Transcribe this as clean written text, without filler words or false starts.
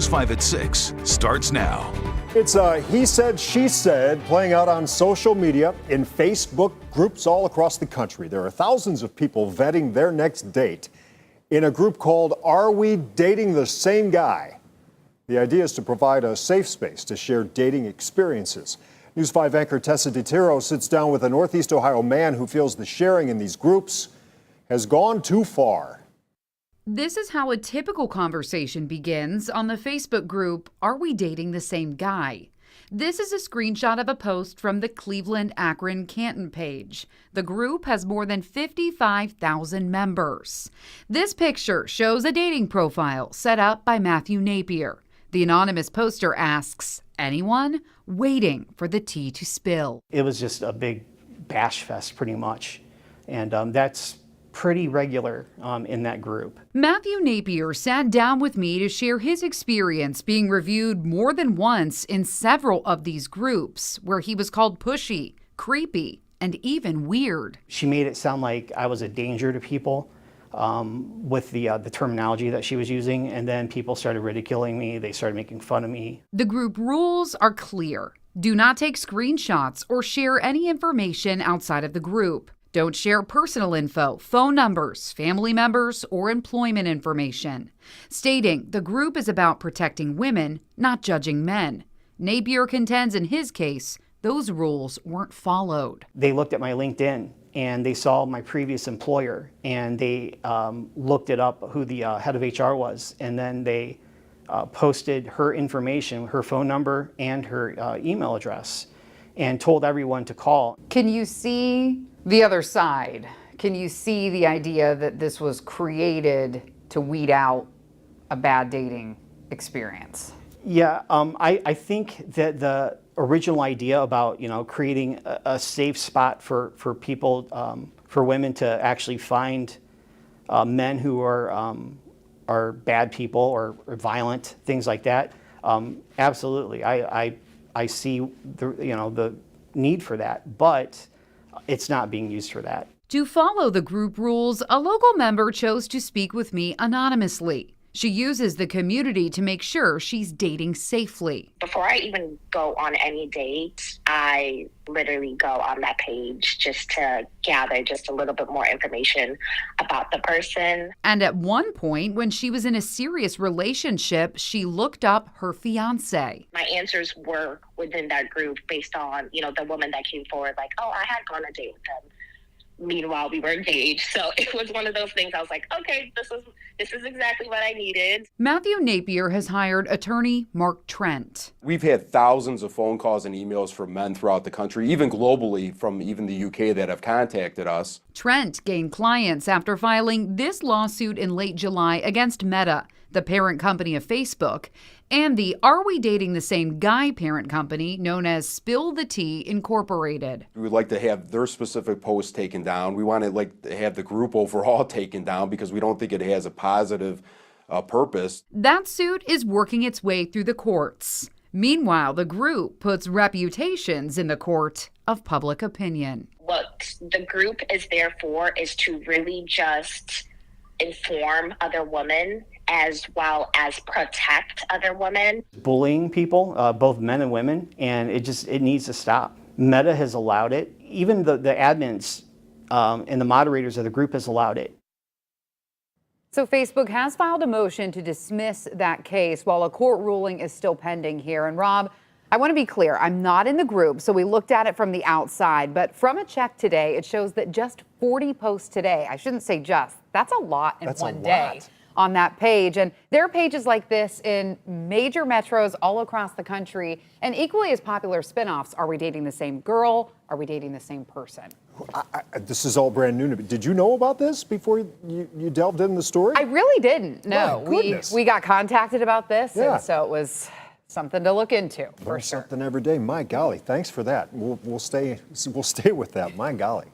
News 5 at 6 starts now. It's a he said, she said playing out on social media in Facebook groups all across the country. There are thousands of people vetting their next date in a group called Are We Dating the Same Guy? The idea is to provide a safe space to share dating experiences. News 5 anchor Tessa DiTiro sits down with a Northeast Ohio man who feels the sharing in these groups has gone too far. This is how a typical conversation begins on the Facebook group, Are We Dating the Same Guy? This is a screenshot of a post from the Cleveland, Akron, Canton page. The group has more than 55,000 members. This picture shows a dating profile set up by Matthew Napier. The anonymous poster asks, anyone? Waiting for the tea to spill. It was just a big bash fest pretty much. And that's pretty regular in that group. Matthew Napier sat down with me to share his experience being reviewed more than once in several of these groups where he was called pushy, creepy, and even weird. She made it sound like I was a danger to people with the terminology that she was using, and then people started ridiculing me. They started making fun of me. The group rules are clear. Do not take screenshots or share any information outside of the group. Don't share personal info, phone numbers, family members, or employment information. Stating the group is about protecting women, not judging men. Napier contends in his case, those rules weren't followed. They looked at my LinkedIn and they saw my previous employer and they looked it up who the head of HR was, and then they posted her information, her phone number and her email address, and told everyone to call. Can you see the other side? Can you see the idea that this was created to weed out a bad dating experience? Yeah, I think that the original idea about creating a safe spot for people, for women to actually find men who are bad people or violent, things like that. Absolutely, I see the need for that, but it's not being used for that. To follow the group rules, a local member chose to speak with me anonymously. She uses the community to make sure she's dating safely. Before I even go on any date, I literally go on that page just to gather just a little bit more information about the person. And at one point, when she was in a serious relationship, she looked up her fiancé. My answers were within that group based on, the woman that came forward, like, oh, I had gone on a date with him. Meanwhile, we were engaged. So it was one of those things I was like, okay, this is exactly what I needed. Matthew Napier has hired attorney Mark Trent. We've had thousands of phone calls and emails from men throughout the country, even globally from even the UK, that have contacted us. Trent gained clients after filing this lawsuit in late July against Meta, the parent company of Facebook, and the Are We Dating the Same Guy parent company known as Spill the Tea Incorporated. We would like to have their specific posts taken down. We want to have the group overall taken down because we don't think it has a positive purpose. That suit is working its way through the courts. Meanwhile, the group puts reputations in the court of public opinion. What the group is there for is to really just inform other women as well as protect other women. Bullying people, both men and women, and it needs to stop. Meta has allowed it. Even the admins and the moderators of the group has allowed it. So Facebook has filed a motion to dismiss that case while a court ruling is still pending here. And Rob, I want to be clear, I'm not in the group, so we looked at it from the outside. But from a check today, it shows that just 40 posts today. I shouldn't say just. That's a lot in one day on that page. And there are pages like this in major metros all across the country. And equally as popular spinoffs, Are We Dating the Same Girl? Are We Dating the Same Person? This is all brand new to me. Did you know about this before you delved in the story? I really didn't. No, goodness. we got contacted about this, and so it was something to look into. For sure. Something every day. My golly, thanks for that. We'll stay with that. My golly.